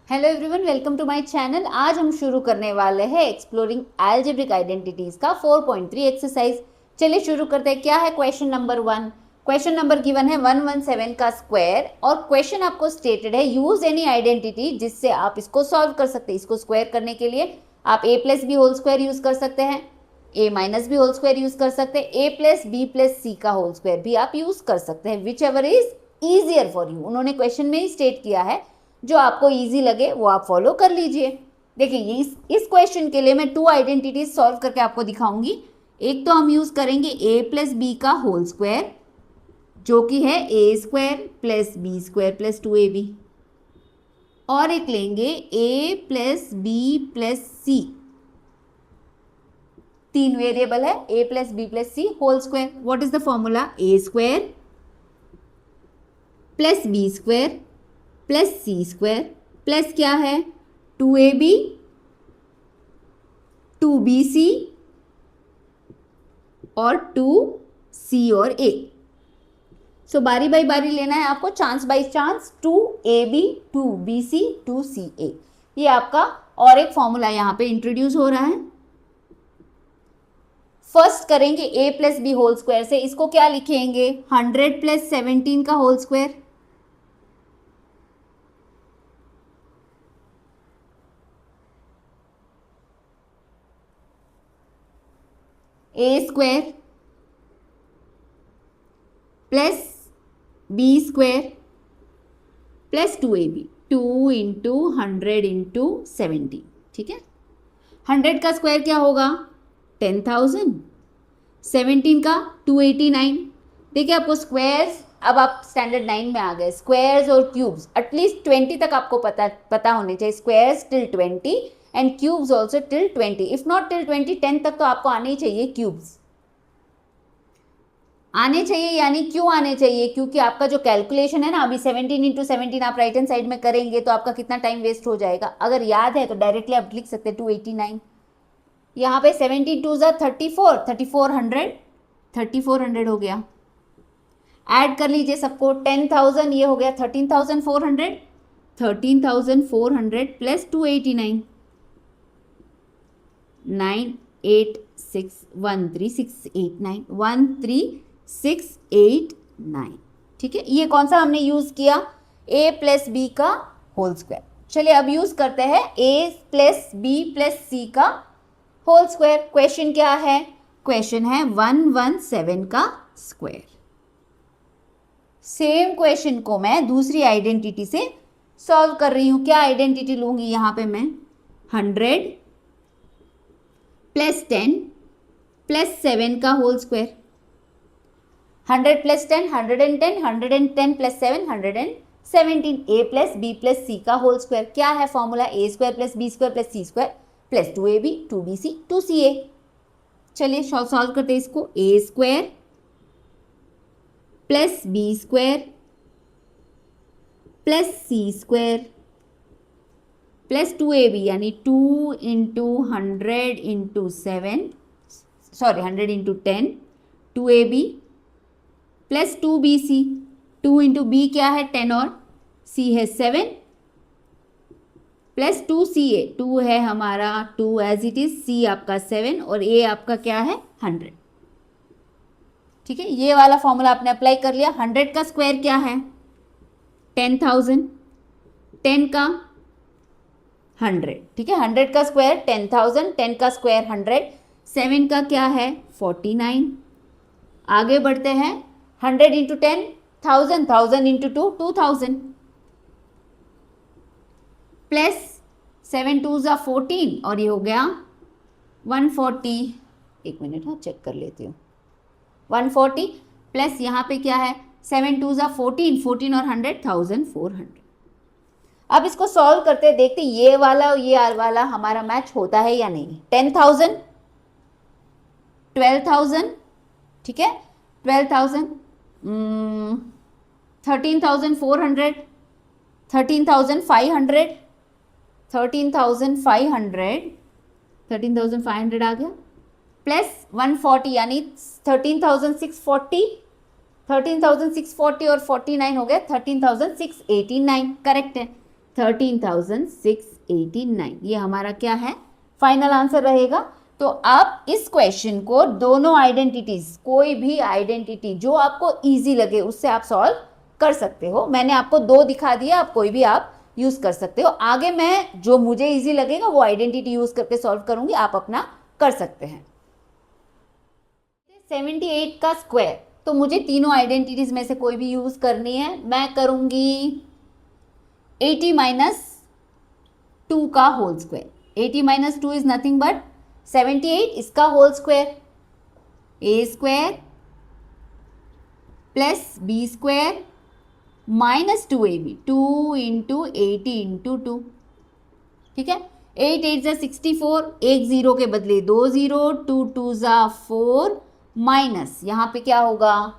Hello everyone, welcome to my channel. आज हम शुरू करने वाले हैं एक्सप्लोरिंग अलजेब्रिक आइडेंटिटीज का 4.3 एक्सरसाइज। चलिए शुरू करते हैं। क्या है question number 1। Question number given है 117 का स्क्वायर और क्वेश्चन आपको स्टेटेड है यूज एनी आइडेंटिटी जिससे आप इसको सॉल्व कर सकते हैं। इसको स्क्वायर करने के लिए आप a plus B whole square use कर सकते हैं, a minus B whole square use कर सकते हैं, a प्लस बी प्लस सी का होल स्क्वायर भी आप यूज कर सकते हैं, whichever is easier for you. उन्होंने क्वेश्चन में ही स्टेट किया है, जो आपको इजी लगे वो आप फॉलो कर लीजिए। देखिए इस क्वेश्चन के लिए मैं 2 आइडेंटिटीज सॉल्व करके आपको दिखाऊंगी। एक तो हम यूज करेंगे a प्लस बी का होल स्क्वायर जो कि है a square plus B square plus 2ab, और एक लेंगे a plus B plus C. 3 variable है a plus B plus C whole square. What is the formula? a square plus B square plus C square plus क्या है 2ab 2bc और 2c और a। सो बारी by बारी लेना है आपको, chance by chance. 2ab 2bc 2ca, ये आपका और एक फॉर्मूला यहाँ पे इंट्रोड्यूस हो रहा है। फर्स्ट करेंगे a plus B whole square से। इसको क्या लिखेंगे? 100 प्लस 17 का whole square a square plus B square plus 2ab 2 into 100 into 17। ठीक है, 100 का स्क्वायर क्या होगा? 10,000। 17 का 289। देखिए आपको स्क्वायर्स, अब आप स्टैंडर्ड 9 में आ गए। स्क्वायर्स और क्यूब्स एटलीस्ट 20 तक आपको पता होने चाहिए। Squares till 20 and cubes also till 20। If not till 20, 10 तक तो आपको आने ही चाहिए। क्यूब्स आने चाहिए, यानी क्यों आने चाहिए? क्योंकि आपका जो कैलकुलेशन है ना, अभी 17 इंटू 17 आप राइट हैंड साइड में करेंगे तो आपका कितना टाइम वेस्ट हो जाएगा। अगर याद है तो डायरेक्टली आप लिख सकते हैं 289। यहाँ पे 17 टू ज़ा 34, 3400 हो गया। ऐड कर लीजिए सबको। 10,000 ये हो गया 13,400, 13,400 प्लस 289, 98613,689, 13,689। ठीक है, ये कौन सा हमने यूज किया? a प्लस बी का होल स्क्वायर। चलिए अब यूज करते हैं a प्लस बी प्लस सी का होल स्क्वायर। क्वेश्चन क्या है? क्वेश्चन है 117 का स्क्वायर। सेम क्वेश्चन को मैं दूसरी आइडेंटिटी से सॉल्व कर रही हूं। क्या आइडेंटिटी लूंगी यहां पे मैं? 100 प्लस 10 प्लस 7 का whole square. 100 plus 10 110, 110 plus 7 117। a plus B plus सी का होल स्क्वायर क्या है? Formula a square plus B square plus C square plus 2ab 2bc 2ca। चलिए सॉल्व करते हैं इसको। a square plus B square plus C square plus 2ab, यानी 2 into 100 into 7, sorry 100 into 10, 2ab plus 2bc। 2 into b क्या है? 10 और c है 7 plus 2ca। 2 है हमारा 2 एज इट इज, c आपका 7 और a आपका क्या है? 100। ठीक है, ये वाला फॉर्मूला आपने अप्लाई कर लिया। 100 का स्क्वायर क्या है? 10,000। 10 का 100। ठीक है, 100 का स्क्वायर 10,000, 10 का स्क्वायर 100। 7 का क्या है? 49। आगे बढ़ते हैं। 100 इंटू 10 1000, 1000 इंटू 2 2000 प्लस 7 2 ज़ा 14 और ये हो गया 140। एक मिनट, हाँ चेक कर लेती हूँ। 140 प्लस यहाँ पे क्या है? 7 2 ज़ा 14, 14 और 100 1400। अब इसको सॉल्व करते देखते ये वाला और ये वाला हमारा मैच होता है या नहीं। 10,000 12,000, ठीक है 12,000, 13,400, 13,500, 13,500 आ गया प्लस 140 यानी 13,640, 13,640 और 49 हो गया 13,689। करेक्ट है। 13,689, ये हमारा क्या है, फाइनल आंसर रहेगा। तो आप इस क्वेश्चन को दोनों आइडेंटिटीज, कोई भी आइडेंटिटी जो आपको इजी लगे उससे आप सॉल्व कर सकते हो। मैंने आपको 2 दिखा दिया, आप कोई भी आप यूज कर सकते हो। आगे मैं जो मुझे इजी लगेगा वो आइडेंटिटी यूज करके सॉल्व करूंगी, आप अपना कर सकते हैं। 78 का स्क्वायर, तो मुझे तीनों आइडेंटिटीज में से कोई भी यूज करनी है। मैं करूंगी 80 माइनस 2 का whole square. 80 minus 2 is nothing but 78, इसका होल स्क्वायर ए square plus B square minus 2ab, 2 into 80 into 2, ठीक है। 8 8 जा 64, एक जीरो के बदले 2 जीरो, 2 2 जा 4 माइनस यहाँ पे क्या होगा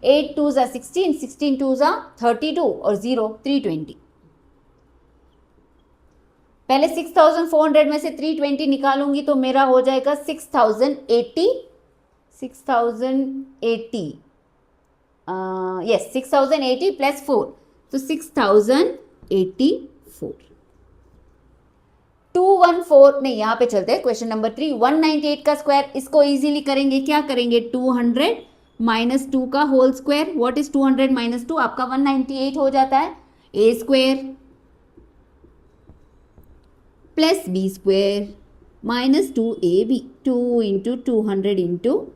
8 2 जा 16, 16 2 जा 32 और 0 320। पहले 6400 में से 320 निकालूंगी तो मेरा हो जाएगा 6080, 6080 यस 6080 प्लस 4, तो 6084। 214 नहीं, यहाँ पे चलते हैं क्वेश्चन नंबर 3। 198 का स्क्वायर, इसको इजीली करेंगे, क्या करेंगे 200 माइनस 2 का whole square. What is 200 minus 2, आपका 198 हो जाता है। A square plus B square minus 2ab, 2 into 200 into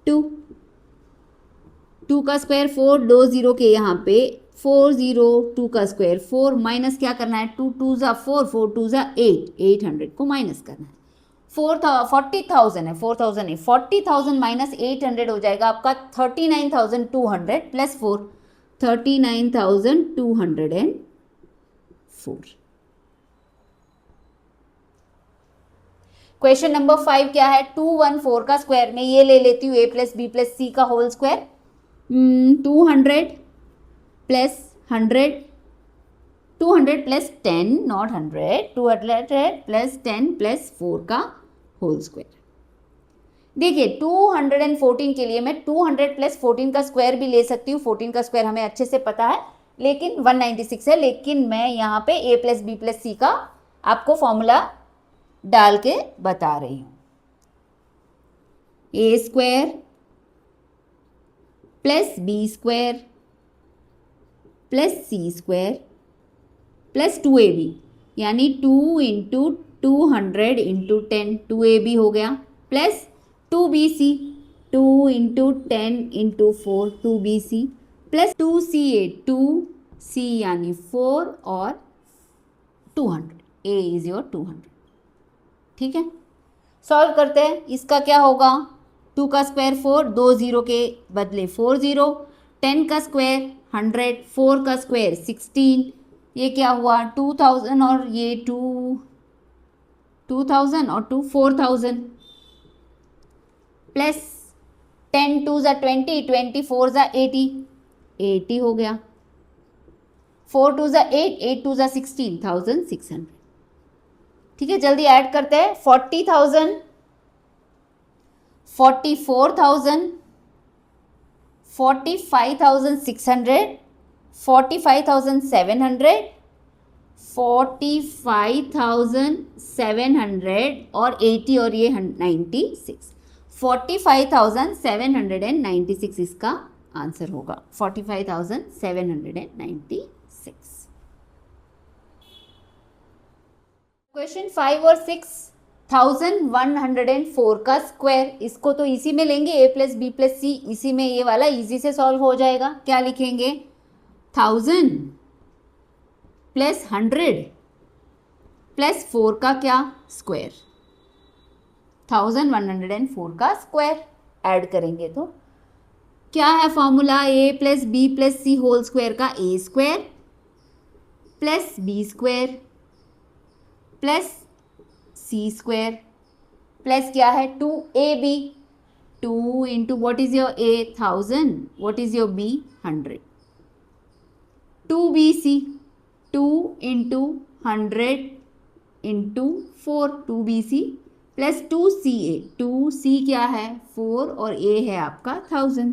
2, 2 का स्क्वायर 4, 2 जीरो के यहाँ पे 4 0, 2 का स्क्वायर 4 माइनस क्या करना है 2 2 जा 4, 4 2 जा 8, 800 को माइनस करना है। 40,000 है, 4000 नहीं 40,000 माइनस 800 हो जाएगा आपका 39,200 प्लस 4, 39,204। क्वेश्चन नंबर 5 क्या है, 214 का स्क्वायर में ये ले लेती हूँ a प्लस बी प्लस सी का whole square. 200 plus 100, 200 plus 10 not 100, 200 plus 10 plus 4 का होल स्क्वायर। देखिए 214 के लिए मैं 200 प्लस 14 का स्क्वायर भी ले सकती हूँ, 14 का स्क्वायर हमें अच्छे से पता है, लेकिन 196 है। लेकिन मैं यहाँ पे a प्लस बी प्लस सी का आपको फॉर्मूला डाल के बता रही हूँ। A square plus B square plus C square plus 2ab, यानी 2 इंटू 200 इंटू 10, 2ab हो गया, plus 2bc, 2 into 10 into 4, 2bc plus 2ca, 2c यानी 4 और 200, a इज योर 200, ठीक है। सॉल्व करते हैं, इसका क्या होगा 2 का स्क्वायर 4, 2 जीरो के बदले 4 जीरो, 10 का स्क्वायर 100, 4 का स्क्वायर 16, ये क्या हुआ 2000 और ये 2000 और 2 4000 प्लस 10 2 जा 20, 24 जा 80, 80 हो गया, 4 2 जा 8, 8 2 जा 16, 1600, ठीक है। जल्दी ऐड करते हैं, 40,000, 44,000, 45,600, 45,700, 45,700 और 80 और ये 96, 45,796 इसका आंसर होगा, 45,796। क्वेश्चन 5 और 6, 1104 का स्क्वायर, इसको तो इसी में लेंगे a प्लस बी प्लस सी, इसी में ये वाला इजी से सॉल्व हो जाएगा। क्या लिखेंगे 1000 प्लस 100 प्लस 4 का क्या स्क्वायर, 1104 का स्क्वायर ऐड करेंगे तो क्या है formula, a plus B plus C whole square का a square plus B square plus C square plus क्या है 2ab, 2 into what is your a 1000, what is your b 100, 2bc, 2 into 100 into 4, 2bc plus 2ca, 2c क्या है 4 और a है आपका 1000।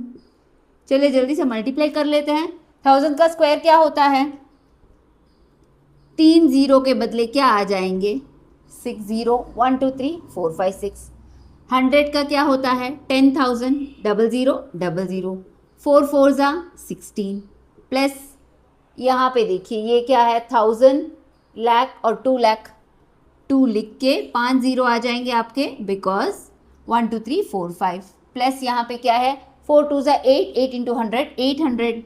चलिए जल्दी से मल्टीप्लाई कर लेते हैं। 1000 का स्क्वायर क्या होता है 3 जीरो के बदले क्या आ जाएंगे, 6 जीरो, 1 2 3 4 5 6। 100 का क्या होता है, 10,000, 0000, 4 4 जा 16, प्लस यहाँ पे देखिए ये क्या है, 1000, लाख और 2 लाख। 2 लिख के 5 जीरो आ जाएंगे आपके, बिकॉज 1 2 3 4 5, प्लस यहाँ पे क्या है, 4 2 जा 8, 8 इंटू 100 800,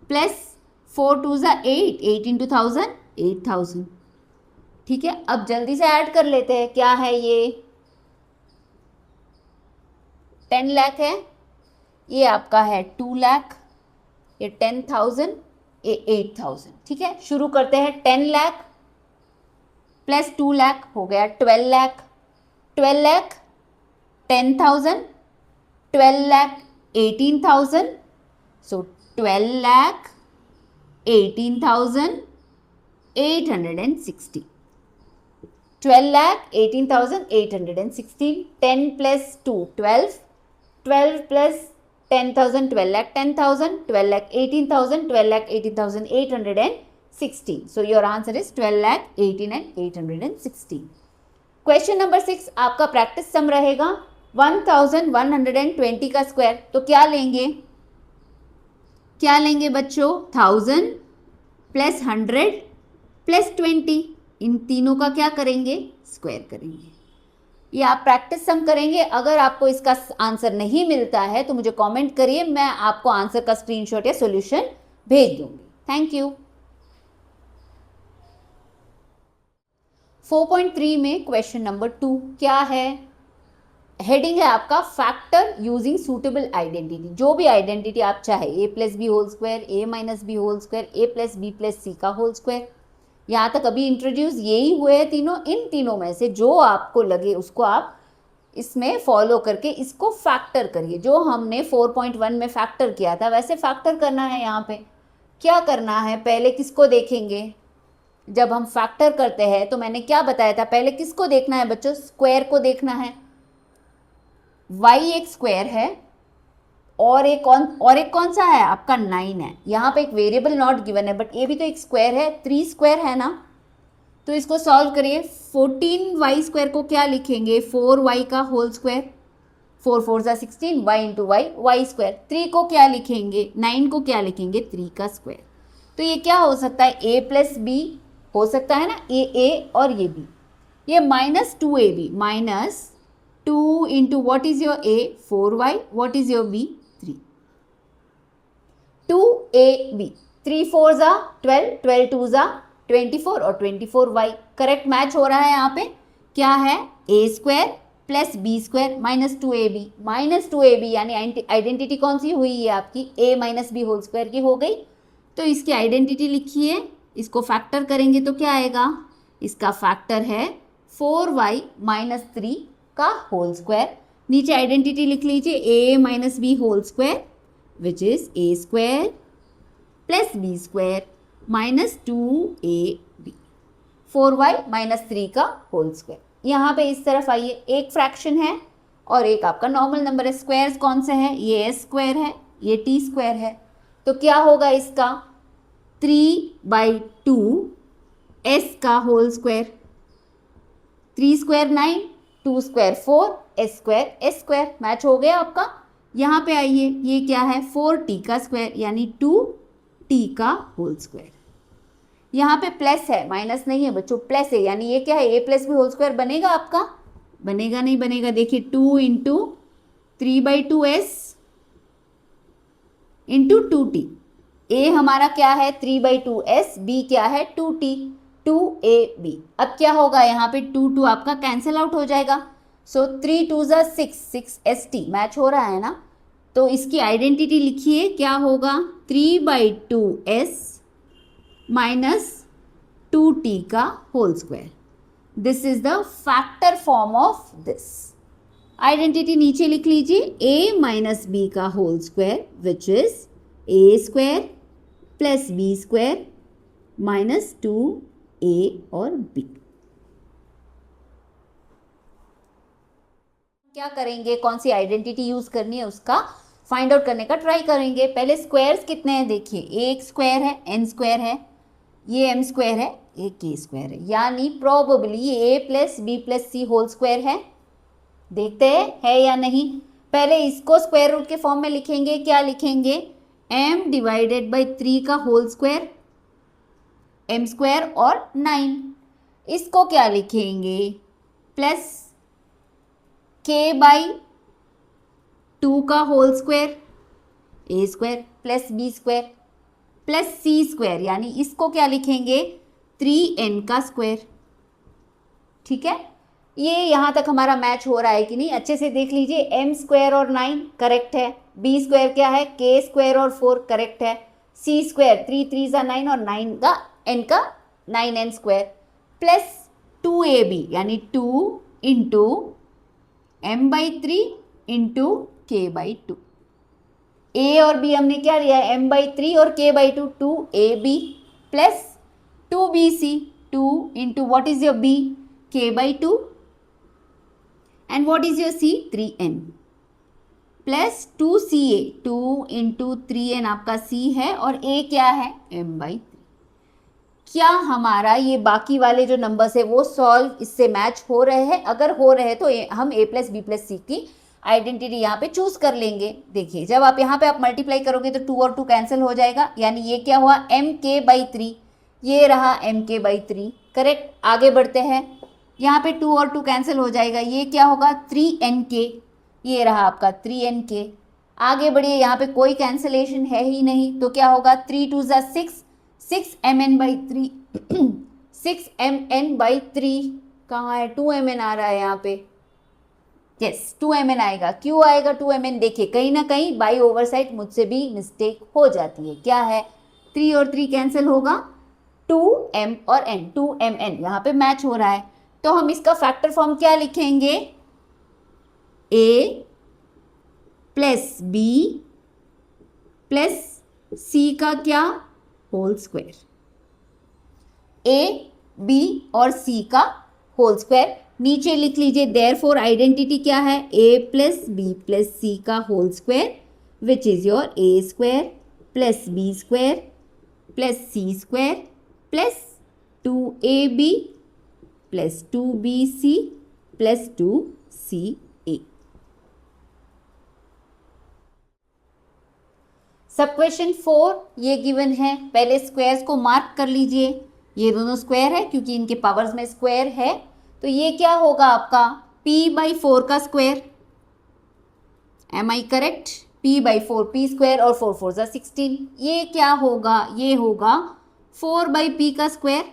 प्लस 4 2 जा 8, 8 इंटू 1000 8000। ठीक है, अब जल्दी से ऐड कर लेते हैं, क्या है ये, 10 लाख है, ये आपका है 2 लाख, ये 10,000, ये 8,000। ठीक है, शुरू करते हैं। 10 लाख प्लस 2 लाख हो गया 12 लाख, 12 लाख 10,000, 12 लाख 18,000, सो 12 lakh 18,860, 12 lakh 18,860, 10 plus 2 12, 12 plus 10,000 12 lakh 10,000, 12 lakh 18,000, 12 lakh 18,816. So your answer is 12 lakh 18,816. Question number 6 आपका प्रैक्टिस सम रहेगा 1120 का स्क्वायर। तो क्या लेंगे, क्या लेंगे बच्चों, 1000 प्लस 100 प्लस 20, इन तीनों का क्या करेंगे, स्क्वायर करेंगे। ये आप प्रैक्टिस सम करेंगे। अगर आपको इसका आंसर नहीं मिलता है तो मुझे कमेंट करिए, मैं आपको आंसर का स्क्रीनशॉट या सॉल्यूशन भेज दूंगी। Thank you. 4.3 में क्वेश्चन नंबर 2 क्या है, हेडिंग है आपका फैक्टर यूजिंग सूटेबल आइडेंटिटी। जो भी आइडेंटिटी आप चाहे, ए प्लस बी होल स्क्वायर, ए माइनस बी होल स्क्वायर, ए प्लस बी प्लस सी का होल स्क्वायर, यहाँ तक अभी इंट्रोड्यूस यही हुए हैं तीनों। इन तीनों में से जो आपको लगे उसको आप इसमें फॉलो करके इसको फैक्टर करिए। जो हमने 4.1 में फैक्टर किया था वैसे फैक्टर करना है। यहाँ पे क्या करना है, पहले किसको देखेंगे, जब हम फैक्टर करते हैं तो मैंने क्या बताया था, पहले किसको देखना है बच्चों, स्क्वायर को देखना है। y एक स्क्वायर है और एक कौन सा है आपका 9 है। यहाँ पे एक वेरिएबल नॉट गिवन है बट ये भी तो एक स्क्वायर है, 3 स्क्वायर है ना। तो इसको सॉल्व करिए। 14y स्क्वायर को क्या लिखेंगे, 4y का होल स्क्वायर, 4 4 जा 16, y into Y, Y square. 3 को क्या लिखेंगे, 9 को क्या लिखेंगे, 3 का स्क्वायर। तो ये क्या हो सकता है, a प्लस बी हो सकता है ना, ए और ये b, ये minus 2ab, minus 2 into what is your a 4y, what is your b 3, 2ab, 3 4 जा 12, 12 2 जा 24 और 24y। करेक्ट मैच हो रहा है यहाँ पे। क्या है, a square plus B square minus 2ab, minus 2ab यानी आइडेंटिटी कौन सी हुई है आपकी, a minus B whole square की हो गई। तो इसकी आइडेंटिटी लिखिए, इसको फैक्टर करेंगे तो क्या आएगा, इसका फैक्टर है 4y माइनस 3 का होल स्क्वायर। नीचे आइडेंटिटी लिख लीजिए, a minus B whole square which is a square plus B square minus 2ab, 4y minus 3 का होल स्क्वायर। यहाँ पे इस तरफ आइए, एक फ्रैक्शन है और एक आपका नॉर्मल नंबर है। स्क्वायर्स कौन से हैं, ये s स्क्वायर है, ये t स्क्वायर है। तो क्या होगा इसका, 3/2 s का whole square, 3 square 9, 2 square 4, s square s square. Match हो गया आपका। यहाँ पे आइए, ये क्या है, 4t का स्क्वायर यानी 2t का होल स्क्वायर। यहाँ पे प्लस है, माइनस नहीं है बच्चों, प्लस है यानी ये क्या है, a plus B whole square बनेगा आपका, बनेगा नहीं बनेगा। देखिए 2 into 3/2s into 2t, a हमारा क्या है 3/2s, b क्या है 2t, 2ab। अब क्या होगा यहाँ पे 2 2 आपका कैंसिल आउट हो जाएगा। सो 3 2 जा 6, 6st मैच हो रहा है ना। तो इसकी आइडेंटिटी लिखिए, क्या होगा 3/2s माइनस 2t का whole square. This is the factor form of this. Identity नीचे लिख लीजिए, a माइनस बी का whole square which is a square plus B square minus 2a और b। क्या करेंगे, कौन सी आइडेंटिटी यूज करनी है उसका फाइंड आउट करने का ट्राई करेंगे। पहले स्क्वायर्स कितने हैं देखिए, एक स्क्वायर है, n स्क्वायर है, ये m स्क्वायर है, ये k स्क्वायर है, यानी प्रोबेबली ये a plus B plus C whole square है। देखते हैं है या नहीं। पहले इसको स्क्वायर रूट के फॉर्म में लिखेंगे, क्या लिखेंगे, m डिवाइडेड बाई 3 का होल स्क्वायर, m स्क्वायर और 9। इसको क्या लिखेंगे, प्लस k बाई 2 का whole square, a square plus b square plus c square, यानी इसको क्या लिखेंगे, 3n का स्क्वायर। ठीक है, ये यहाँ तक हमारा मैच हो रहा है कि नहीं, अच्छे से देख लीजिए। m स्क्वायर और 9 करेक्ट है, b स्क्वायर क्या है, k स्क्वायर और 4 करेक्ट है, c स्क्वायर 3 3 सा 9 और 9 का n का 9n स्क्वायर प्लस 2ab यानी 2 into m by 3 into k by 2। a और b हमने क्या लिया है, m बाई 3 और k by 2, 2ab plus 2bc, 2 into what is your b, k by 2 and what is your c, 3n plus 2ca, 2 into 3n आपका c है और a क्या है, m बाई 3। क्या हमारा ये बाकी वाले जो नंबर्स है वो सॉल्व इससे मैच हो रहे हैं? अगर हो रहे हैं तो हम a प्लस बी प्लस सी की आइडेंटिटी यहाँ पे चूज कर लेंगे। देखिए जब आप यहाँ पे आप मल्टीप्लाई करोगे तो 2 और 2 कैंसिल हो जाएगा, यानी ये क्या हुआ, एम के बाई 3, ये रहा एम के बाई 3। करेक्ट, आगे बढ़ते हैं, यहाँ पे 2 और 2 कैंसिल हो जाएगा, ये क्या होगा 3n के, ये रहा आपका 3n के। आगे बढ़िए, यहाँ पे कोई कैंसिलेशन है ही नहीं तो क्या होगा 3 2 ज़ा 6, 6mn बाई 3 6mn बाई 3 कहाँ है, 2mn आ रहा है यहाँ पे, यस 2mn आएगा। क्यों आएगा 2mn, देखिए कहीं ना कहीं बाई ओवरसाइट मुझसे भी मिस्टेक हो जाती है। क्या है, 3 और 3 कैंसिल होगा, 2m और n, 2mn यहाँ पे मैच हो रहा है। तो हम इसका फैक्टर फॉर्म क्या लिखेंगे, a plus b plus c का क्या, होल स्क्वायर, a b और c का होल स्क्वायर। नीचे लिख लीजिए देयरफॉर आइडेंटिटी क्या है, a प्लस बी प्लस सी का whole square which is your a square plus B square plus C square plus 2ab plus 2bc plus 2ca। सब question 4 ये गिवन है, पहले स्क्वायर्स को मार्क कर लीजिए। ये दोनों स्क्वायर है क्योंकि इनके पावर्स में स्क्वायर है, तो ये क्या होगा आपका p बाई 4 का square, am I correct, p by 4, p square और 4 4 ज़ा 16। ये क्या होगा, ये होगा 4 बाई p का स्क्वायर,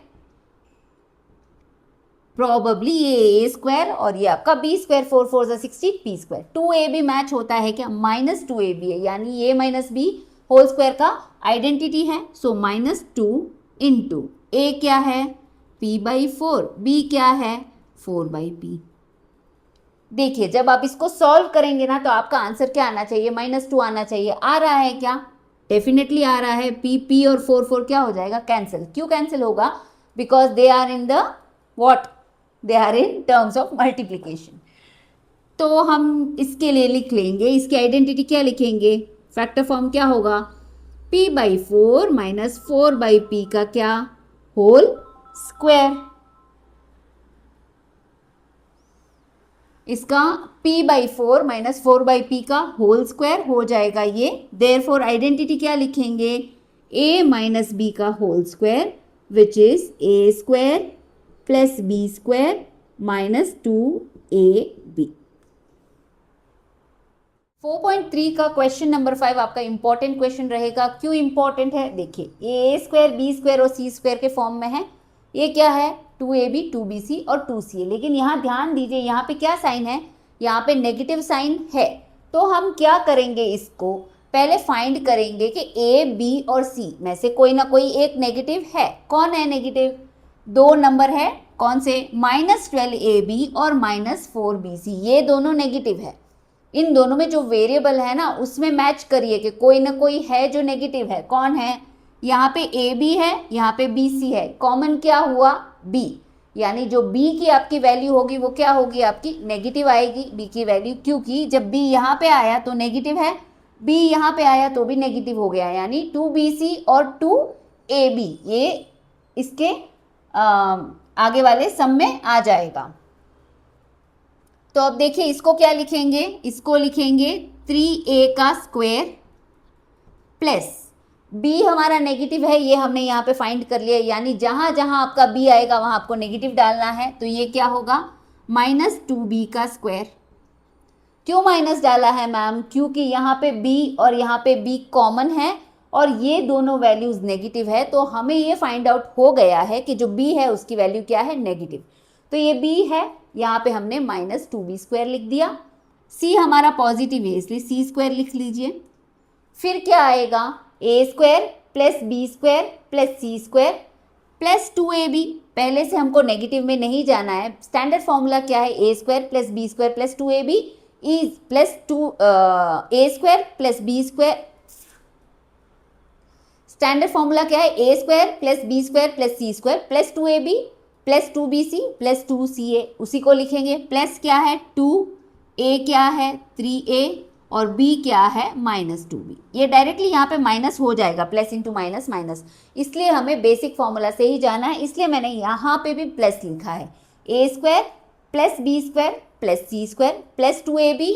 प्रोबेबली ये a स्क्वायर और ये आपका b स्क्वायर, 4 4 ज़ा 16, p स्क्वायर। 2ab मैच होता है क्या, माइनस 2ab है, यानी a minus b whole square का आइडेंटिटी है। सो माइनस 2 इंटू a क्या है, p बाई 4, b क्या है 4 बाई p। देखिए जब आप इसको सॉल्व करेंगे ना तो आपका आंसर क्या आना चाहिए, -2 आना चाहिए। आ रहा है क्या, डेफिनेटली आ रहा है। p और 4 4 क्या हो जाएगा, कैंसिल। क्यों कैंसिल होगा, because they are in the what, they are in terms of multiplication. तो हम इसके लिए लिख लेंगे, इसकी आइडेंटिटी क्या लिखेंगे, फैक्टर फॉर्म क्या होगा, p by 4 minus 4 by p का क्या, होल स्क्वायर। इसका p by 4 minus 4 by p का होल स्क्वायर हो जाएगा ये। देयरफॉर आइडेंटिटी क्या लिखेंगे, a माइनस b का whole square which is a square plus b square minus 2ab। 4.3 का क्वेश्चन नंबर 5 आपका इंपॉर्टेंट क्वेश्चन रहेगा। क्यों इंपॉर्टेंट है, देखिए a स्क्वायर b स्क्वायर और c स्क्वायर के फॉर्म में है। ये क्या है 2ab 2bc और 2ca, लेकिन यहाँ ध्यान दीजिए यहाँ पे क्या साइन है, यहाँ पे नेगेटिव साइन है। तो हम क्या करेंगे, इसको पहले फाइंड करेंगे कि a b और c में से कोई ना कोई एक नेगेटिव है। कौन है नेगेटिव, दो नंबर है, कौन से, -12ab और -4bc, ये दोनों नेगेटिव है। इन दोनों में जो वेरिएबल है ना उसमें मैच करिए कि कोई ना कोई है जो नेगेटिव है। कौन है, यहाँ पे ए बी है, यहाँ पे बी सी है, कॉमन क्या हुआ बी, यानी जो बी की आपकी वैल्यू होगी वो क्या होगी, आपकी नेगेटिव आएगी बी की वैल्यू, क्योंकि जब बी यहाँ पे आया तो नेगेटिव है, बी यहाँ पे आया तो भी नेगेटिव हो गया, यानी 2bc और 2ab ये इसके आगे वाले सम में आ जाएगा। तो अब देखिए इसको क्या लिखेंगे, इसको लिखेंगे 3a का स्क्वायर प्लस b हमारा नेगेटिव है, ये हमने यहाँ पे फाइंड कर लिया, यानी जहां जहां आपका b आएगा वहां आपको नेगेटिव डालना है। तो ये क्या होगा -2b का स्क्वायर। क्यों माइनस डाला है मैम? क्योंकि यहाँ पे b और यहाँ पे b कॉमन है और ये दोनों वैल्यूज नेगेटिव है, तो हमें ये फाइंड आउट हो गया है कि जो b है उसकी वैल्यू क्या है, नेगेटिव। तो ये b है, यहाँ पे हमने -2b² लिख दिया। c हमारा पॉजिटिव है इसलिए c² लिख लीजिए। फिर क्या आएगा, a² plus b² plus c² plus 2ab। पहले से हमको नेगेटिव में नहीं जाना है, स्टैंडर्ड फॉर्मूला क्या है, a² plus b² plus 2ab is plus a² plus b²। Standard formula क्या है, a² plus b² plus c² plus 2ab plus 2bc plus 2ca। उसी को लिखेंगे, प्लस क्या है 2, a क्या है 3a और b क्या है -2b। ये डायरेक्टली यहाँ पे माइनस हो जाएगा, प्लस इंटू माइनस माइनस, इसलिए हमें बेसिक फॉर्मूला से ही जाना है, इसलिए मैंने यहाँ पे भी प्लस लिखा है। a² plus b² plus c² plus 2ab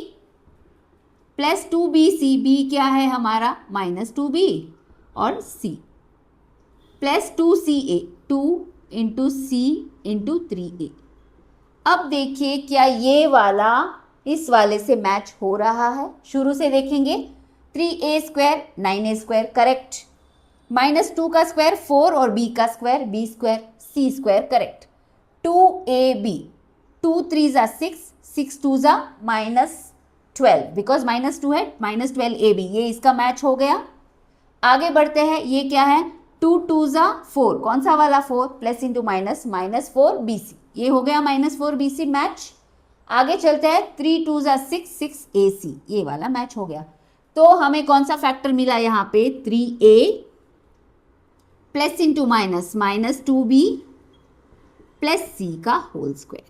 plus 2bc, b क्या है हमारा -2b और c plus 2ca, 2 into c into 3a। अब देखिए क्या ये वाला इस वाले से मैच हो रहा है। शुरू से देखेंगे, 3a² 9a² करेक्ट, -2 का स्क्वायर 4 और b का square b², c² correct. 2ab, 2 3 ज़ा 6, 6 2 ज़ा -12, बिकॉज -2 है, -12ab, ये इसका मैच हो गया। आगे बढ़ते हैं, ये क्या है 2 2 ज़ा 4, कौन सा वाला 4, प्लस इंटू माइनस -4bc, ये हो गया -4bc मैच। आगे चलते हैं, 3 2 ज़ा 6, 6ac, ये वाला मैच हो गया। तो हमें कौन सा फैक्टर मिला यहाँ पे, 3a plus into minus -2b plus c का होल स्क्वायर।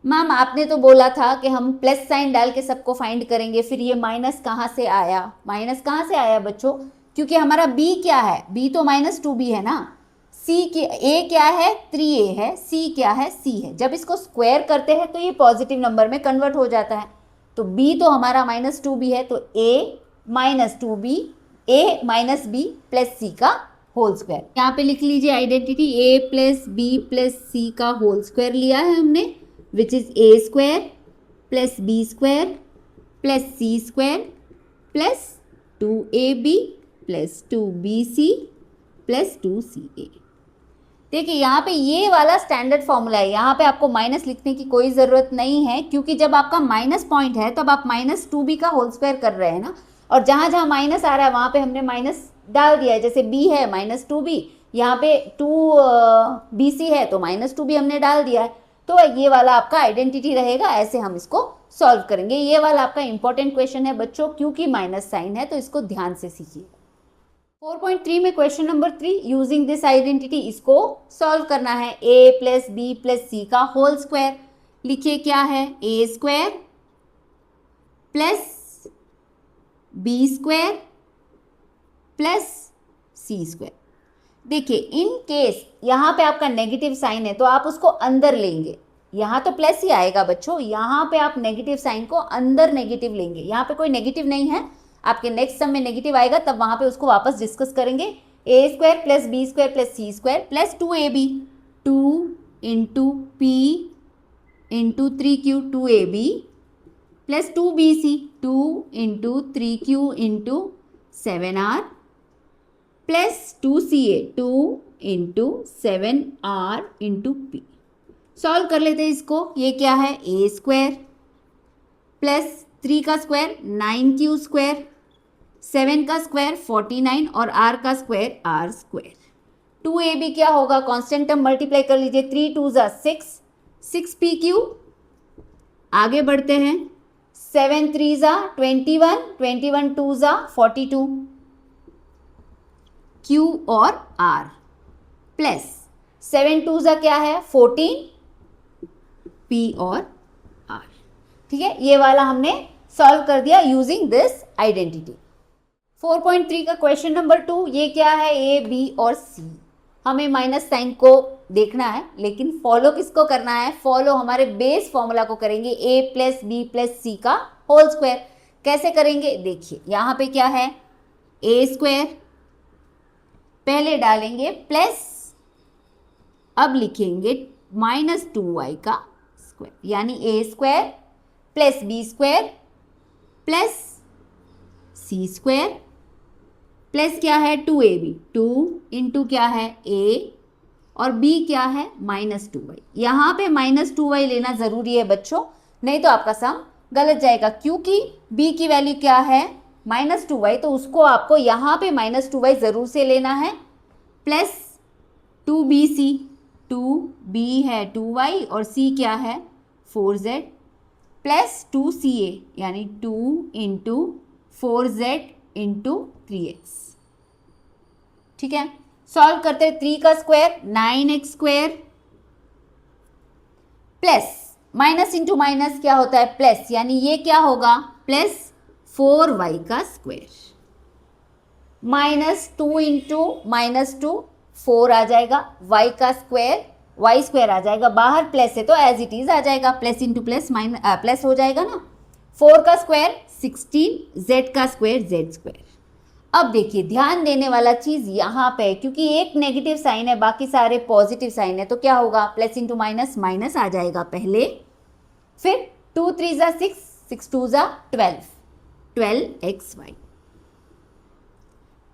मैम आपने तो बोला था कि हम प्लस साइन डाल के सबको फाइंड करेंगे, फिर ये माइनस कहाँ से आया? माइनस कहाँ से आया बच्चों? क्योंकि हमारा b क्या है, b तो -2b है ना, c की a क्या है 3a है, c क्या है c है। जब इसको स्क्वायर करते हैं तो ये पॉजिटिव नंबर में कन्वर्ट हो जाता है। तो b तो हमारा -2b है, तो a -2b, a -b plus c का होल स्क्वायर। यहाँ पे लिख लीजिए identity, a plus b plus c का होल स्क्वायर लिया है हमने, which is a² plus b² plus c² plus 2ab plus 2bc plus 2ca। देखिए यहाँ पे ये वाला स्टैंडर्ड फॉर्मूला है, यहाँ पे आपको माइनस लिखने की कोई ज़रूरत नहीं है, क्योंकि जब आपका माइनस पॉइंट है तब आप -2b का होल स्क्वायर कर रहे हैं ना, और जहाँ जहाँ माइनस आ रहा है वहाँ पे हमने माइनस डाल दिया है। जैसे b है -2b, यहाँ पे 2bc है तो -2b हमने डाल दिया है। तो ये वाला आपका आइडेंटिटी रहेगा, ऐसे हम इसको सॉल्व करेंगे। ये वाला आपका इंपॉर्टेंट क्वेश्चन है बच्चों, क्योंकि माइनस साइन है, तो इसको ध्यान से सीखिए। 4.3 में question number 3, using this identity, इसको सॉल्व करना है। a plus b plus c का होल स्क्वायर, लिखिए क्या है, a² plus b² plus c²। देखिए इन केस यहाँ पे आपका नेगेटिव साइन है तो आप उसको अंदर लेंगे, यहाँ तो प्लस ही आएगा बच्चों, यहाँ पे आप नेगेटिव साइन को अंदर नेगेटिव लेंगे, यहाँ पे कोई नेगेटिव नहीं है, आपके नेक्स्ट सम में नेगेटिव आएगा तब वहाँ पे उसको वापस डिस्कस करेंगे। a² plus b² plus c² plus 2ab, 2 into p into 3q 2ab plus 2bc, 2 into 3q into 7r plus 2ca, 2 into 7r into p। Solve कर लेते हैं इसको, ये क्या है a² प्लस 3 का स्क्वायर 9q², 7 का स्क्वायर 49 और r का स्क्वायर r²। 2ab क्या होगा, कांस्टेंट टर्म मल्टीप्लाई कर लीजिए, 3 2 ज़ा 6, 6pq। आगे बढ़ते हैं, 7 3 ज़ा 21, 21 2 ज़ा 42, q और r प्लस 7 2 ज़ा क्या है 14, p और r। ठीक है, ये वाला हमने सॉल्व कर दिया यूजिंग दिस आइडेंटिटी। 4.3 का क्वेश्चन नंबर 2, ये क्या है, ए बी और सी। हमें माइनस साइन को देखना है, लेकिन फॉलो किसको करना है, फॉलो हमारे बेस फॉर्मूला को करेंगे, ए प्लस बी प्लस सी का होल स्क्वायर। कैसे करेंगे, देखिए यहाँ पे क्या है, ए स्क्वायर, पहले डालेंगे प्लस, अब लिखेंगे -2y का स्क्वायर, यानी a square plus B square plus C square plus क्या है 2ab, 2 इंटू क्या है a और b क्या है -2y। यहाँ पे -2y लेना ज़रूरी है बच्चों, नहीं तो आपका सम गलत जाएगा, क्योंकि b की वैल्यू क्या है -2y, तो उसको आपको यहाँ पे -2y ज़रूर से लेना है, प्लस 2bc, 2b है 2y और c क्या है 4z, प्लस 2ca यानी 2 इंटू 4z इंटू 3x। ठीक है, सॉल्व करते हैं, 3 का square 9x square plus minus into minus क्या होता है प्लस, यानी ये क्या होगा प्लस 4y का स्क्वायर, -2 इंटू -2 4 आ जाएगा, y का स्क्वायर y स्क्वायर आ जाएगा, बाहर प्लस है तो एज इट इज आ जाएगा, प्लस इंटू प्लस प्लस हो जाएगा ना, 4 का स्क्वायर 16, z का स्क्वायर z स्क्वायर। अब देखिए ध्यान देने वाला चीज यहाँ पे, क्योंकि एक नेगेटिव साइन है बाकी सारे पॉजिटिव साइन है, तो क्या होगा प्लस इंटू माइनस माइनस आ जाएगा पहले, फिर 2 3 ज़ा 6, 6 2 ज़ा 12, 12xy।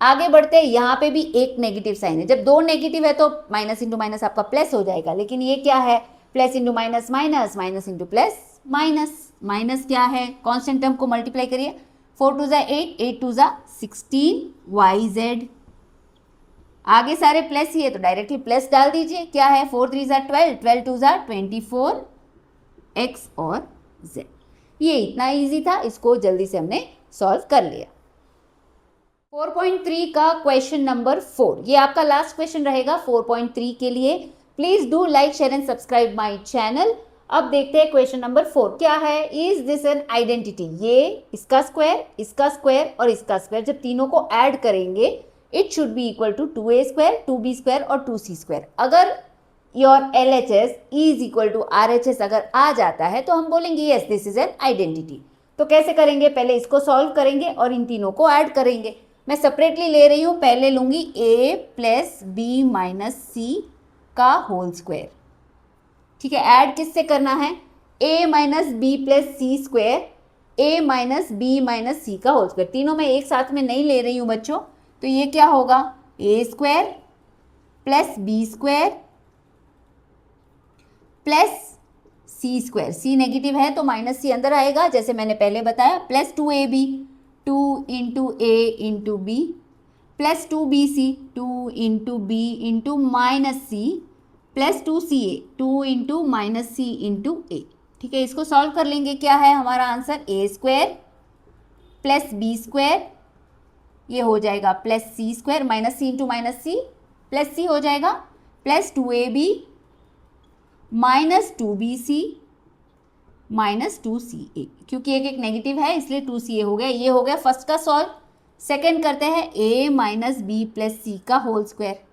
आगे बढ़ते हैं, यहाँ पे भी एक नेगेटिव साइन है, जब दो नेगेटिव है तो माइनस इंटू माइनस आपका प्लस हो जाएगा, लेकिन ये क्या है plus into minus minus, minus into plus minus, minus क्या है कांस्टेंट टर्म को मल्टीप्लाई करिए, 4 2 ज़ा 8, 8 2 ज़ा 16yz। आगे सारे प्लस ही है तो डायरेक्टली प्लस डाल दीजिए, क्या है 4 3 ज़ा 12, 12 2 ज़ा 24x और z। ये इतना इजी था, इसको जल्दी से हमने सॉल्व कर लिया। 4.3 का क्वेश्चन नंबर 4, ये आपका लास्ट क्वेश्चन रहेगा 4.3 के लिए। Please do like share and subscribe my channel. अब देखते हैं क्वेश्चन नंबर 4 क्या है, इज दिस एन आइडेंटिटी, ये इसका स्क्वायर और इसका स्क्वायर जब तीनों को ऐड करेंगे it should be equal to 2a square 2b square और 2c स्क्वायर। अगर your LHS is equal to RHS अगर आ जाता है तो हम बोलेंगे yes this is an identity. तो कैसे करेंगे, पहले इसको सॉल्व करेंगे और इन तीनों को ऐड करेंगे। मैं सेपरेटली ले रही हूँ, पहले लूंगी a plus B minus c का होल स्क्वायर। ठीक है, ऐड किससे करना है, a minus b plus C square, a minus b minus c का होल स्क्वायर। तीनों में एक साथ में नहीं ले रही हूँ बच्चों, तो ये क्या होगा a square plus B square plus C square, C negative है तो माइनस सी अंदर आएगा जैसे मैंने पहले बताया, plus 2ab 2 into a into b plus 2bc 2 into b into minus c plus 2ca 2 into minus c into a. ठीक है, इसको सॉल्व कर लेंगे, क्या है हमारा answer a square plus B square, ये हो जाएगा प्लस सी square, minus c into minus c plus c हो जाएगा, plus 2ab minus 2bc minus 2ca, क्योंकि एक एक नेगेटिव है इसलिए 2ca हो गया। ये हो गया फर्स्ट का सॉल्व। सेकंड करते हैं a माइनस बी प्लस सी का होल स्क्वायर।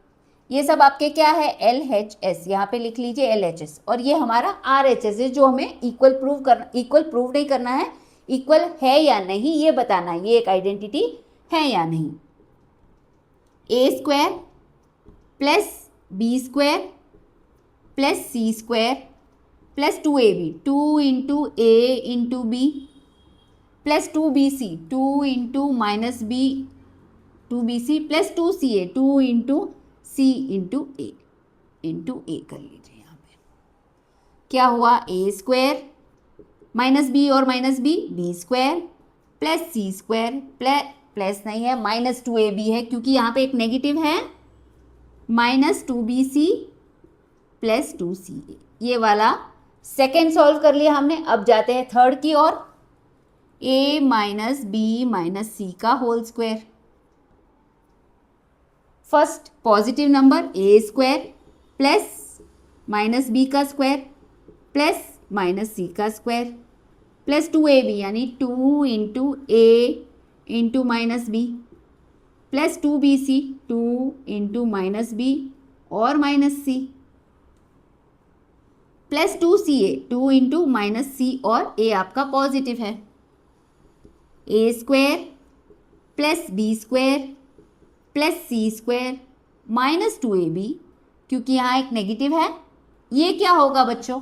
ये सब आपके क्या है LHS, यहाँ पे लिख लीजिए LHS, और ये हमारा RHS है जो हमें इक्वल प्रूव नहीं करना है, इक्वल है या नहीं ये बताना है, ये एक आइडेंटिटी है या नहीं। a square plus B square plus C square plus 2ab 2 into a into b plus 2bc 2 into minus b 2bc plus 2ca 2 into c into a कर लीजिए। यहाँ पे क्या हुआ a स्क्वायर माइनस बी और माइनस बी स्क्वायर प्लस सी square plus नहीं है minus 2ab है क्योंकि यहाँ पे एक नेगेटिव है, माइनस 2bc प्लस 2ca। ये वाला सेकेंड सॉल्व कर लिया हमने। अब जाते हैं थर्ड की ओर, a minus b minus c का whole square. First positive number a square plus minus B का स्क्वायर प्लस माइनस सी का स्क्वायर प्लस 2ab यानी 2 into a into minus b plus 2bc 2 into minus b और minus c plus 2ca 2 into minus c और a आपका positive है, a square plus B square plus C square minus 2ab, क्योंकि यहाँ एक negative है, ये क्या होगा बच्चों,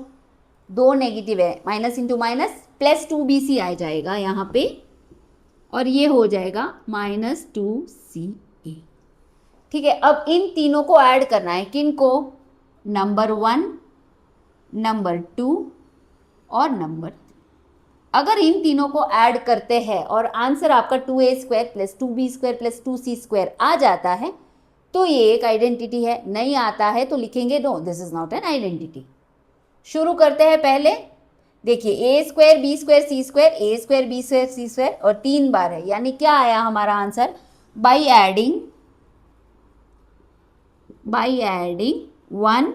दो नेगेटिव है, minus into minus plus 2bc आ जाएगा यहाँ पे और ये हो जाएगा माइनस 2ca। ठीक है, अब इन तीनों को ऐड करना है, किन को, नंबर 1, नंबर 2 और नंबर 3। अगर इन तीनों को ऐड करते हैं और आंसर आपका 2a square plus 2b square plus 2c square आ जाता है तो ये एक आइडेंटिटी है, नहीं आता है तो लिखेंगे no this is not an identity. शुरू करते हैं, पहले देखिए A square B square C square, A square B square C square और 3 बार है, यानी क्या आया हमारा answer, by adding 1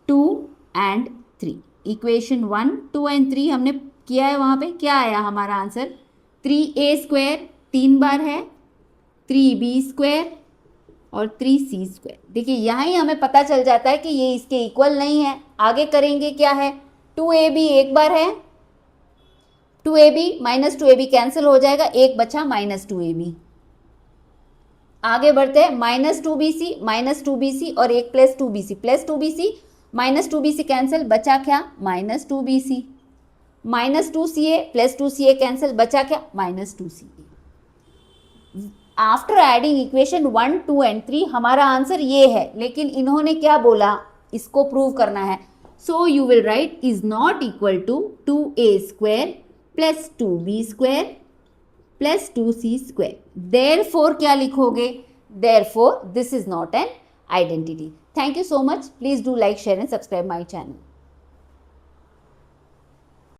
2 and 3, equation 1 2 and 3 हमने किया है, वहाँ पे क्या आया हमारा आंसर, 3a स्क्वायर 3 बार है, 3b स्क्वायर और 3c स्क्वायर। देखिए यहाँ ही हमें पता चल जाता है कि ये इसके इक्वल नहीं है। आगे करेंगे क्या है, 2ab एक बार है, 2ab माइनस 2ab कैंसिल हो जाएगा, एक बचा माइनस 2ab। आगे बढ़ते हैं, माइनस 2bc और एक plus 2bc minus 2bc cancel, बचा क्या, minus 2bc, minus 2ca plus 2ca cancel, बचा क्या, minus 2ca। After adding equation 1 2 and 3 हमारा आंसर ये है, लेकिन इन्होंने क्या बोला, इसको प्रूव करना है। So you will write is not equal to 2a square plus 2b square plus 2c square. Therefore क्या लिखोगे, therefore this is not an identity. Thank you so much, please do like share and subscribe my channel.